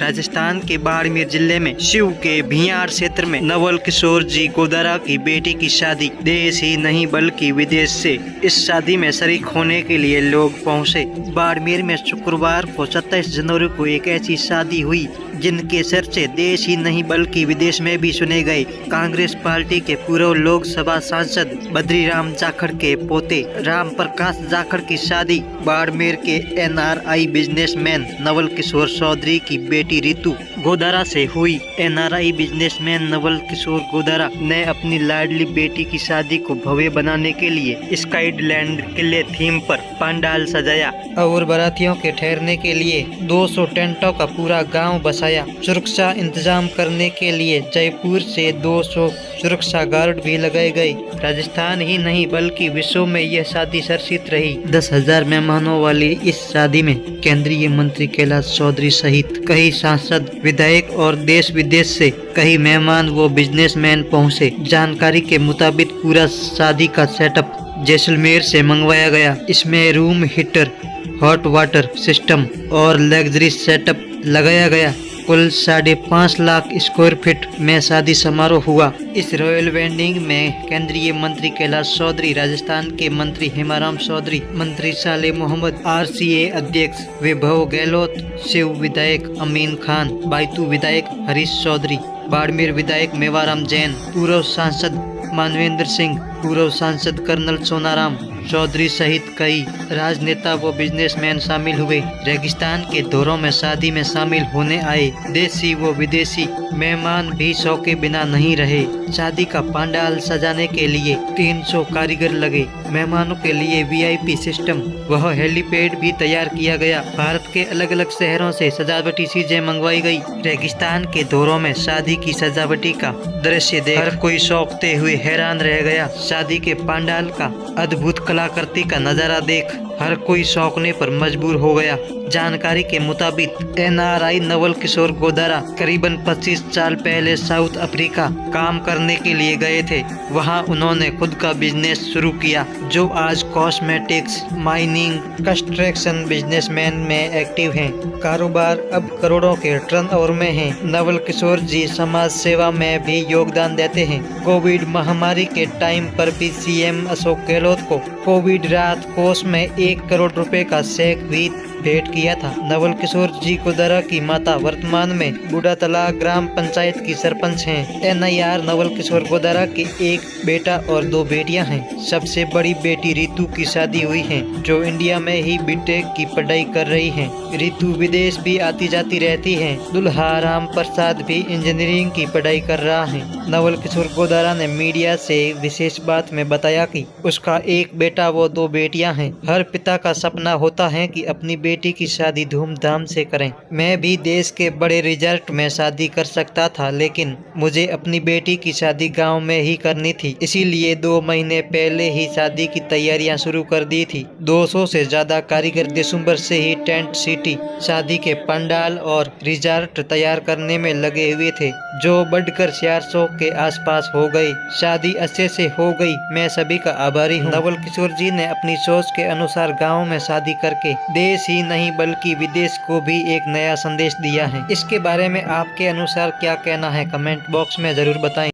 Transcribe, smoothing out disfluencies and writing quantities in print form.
राजस्थान के बाड़मेर जिले में शिव के भियार क्षेत्र में नवल किशोर जी गोदारा की बेटी की शादी देश ही नहीं बल्कि विदेश से इस शादी में शरीक होने के लिए लोग पहुंचे। बाड़मेर में शुक्रवार को 27 जनवरी को एक ऐसी शादी हुई जिनके चर्चे देश ही नहीं बल्कि विदेश में भी सुने गए। कांग्रेस पार्टी के पूर्व लोकसभा सांसद बद्रीराम जाखड़ के पोते राम प्रकाश जाखड़ की शादी बाड़मेर के NRI बिजनेसमैन नवल किशोर चौधरी की बेटी रितु गोदारा से हुई। NRI बिजनेसमैन नवल किशोर गोदारा ने अपनी लाडली बेटी की शादी को भव्य बनाने के लिए स्काईलैंड किले थीम पर पंडाल सजाया और बारातियों के ठहरने के लिए 200 टेंटों का पूरा गांव बसाया। सुरक्षा इंतजाम करने के लिए जयपुर से 200 सुरक्षा गार्ड भी लगाए गए। राजस्थान ही नहीं बल्कि विश्व में यह शादी चर्चित रही। 10,000 मेहमानों वाली इस शादी में केंद्रीय मंत्री कैलाश चौधरी सहित कई सांसद, विधायक और देश विदेश से कई मेहमान व बिजनेसमैन पहुंचे। जानकारी के मुताबिक पूरा शादी का सेटअप जैसलमेर से मंगवाया गया। इसमें room heater, hot water system और लग्जरी सेटअप लगाया गया। कुल 5.5 लाख स्क्वायर फीट में शादी समारोह हुआ। इस रॉयल वेडिंग में केंद्रीय मंत्री कैलाश चौधरी, राजस्थान के मंत्री हेमाराम चौधरी, मंत्री सालेह मोहम्मद, RCA अध्यक्ष वैभव गहलोत, शिव विधायक अमीन खान, बायतू विधायक हरीश चौधरी, बाड़मेर विधायक मेवाराम जैन, पूर्व सांसद मानवेंद्र सिंह, पूर्व सांसद कर्नल सोनाराम चौधरी सहित कई राजनेता व बिजनेसमैन शामिल हुए। रेगिस्तान के दौरों में शादी में शामिल होने आए देशी व विदेशी मेहमान भी शौक के बिना नहीं रहे। शादी का पंडाल सजाने के लिए 300 कारीगर लगे। मेहमानों के लिए VIP सिस्टम वह हेलीपैड भी तैयार किया गया। भारत के अलग अलग शहरों से सजावटी चीजें मंगवाई गई। रेगिस्तान के दौरों में शादी की सजावटी का दृश्य देख हर कोई शौकते हुए हैरान रह गया। शादी के पंडाल का अद्भुत कलाकृति का नजारा देख हर कोई शौकने पर मजबूर हो गया। जानकारी के मुताबिक NRI नवल किशोर गोदारा करीबन 25 साल पहले साउथ अफ्रीका काम करने के लिए गए थे। वहां उन्होंने खुद का बिजनेस शुरू किया जो आज कॉस्मेटिक्स, माइनिंग, कंस्ट्रक्शन बिजनेसमैन में एक्टिव हैं। कारोबार अब करोड़ों के टर्नओवर में है। नवल किशोर जी समाज सेवा में भी योगदान देते हैं। कोविड महामारी के टाइम पर भी CM अशोक गहलोत को कोविड राहत कोष में 1 करोड़ रुपए का चेक भी भेंट किया था। नवल किशोर जी गोदारा की माता वर्तमान में बूढ़ातला ग्राम पंचायत की सरपंच हैं। NIR नवल किशोर गोदारा के एक बेटा और 2 बेटियां हैं। सबसे बड़ी बेटी रितु की शादी हुई है जो इंडिया में ही BTech की पढ़ाई कर रही है। रितु विदेश भी आती जाती रहती है। दुल्हा राम प्रसाद भी इंजीनियरिंग की पढ़ाई कर रहा है। नवल किशोर गोदारा ने मीडिया से विशेष बात में बताया कि उसका एक बेटा व 2 बेटियां हैं। हर पिता का सपना होता है कि अपनी बेटी की शादी धूमधाम से करें। मैं भी देश के बड़े रिजल्ट में शादी कर सकता था, लेकिन मुझे अपनी बेटी की शादी गांव में ही करनी थी। इसीलिए 2 महीने पहले ही शादी की तैयारियां शुरू कर दी थी। 200 से ज्यादा कारीगर दिसंबर से ही टेंट सिटी, शादी के पंडाल और रिजॉर्ट तैयार करने में लगे हुए थे, जो बढ़कर 400 के आसपास हो गए। शादी अच्छे से हो गई। मैं सभी का आभारी हूँ। नवल किशोर जी ने अपनी सोच के अनुसार गाँव में शादी करके देश ही नहीं बल्कि विदेश को भी एक नया संदेश दिया है। इसके बारे में आपके अनुसार क्या कहना है? कमेंट बॉक्स में जरूर बताएं।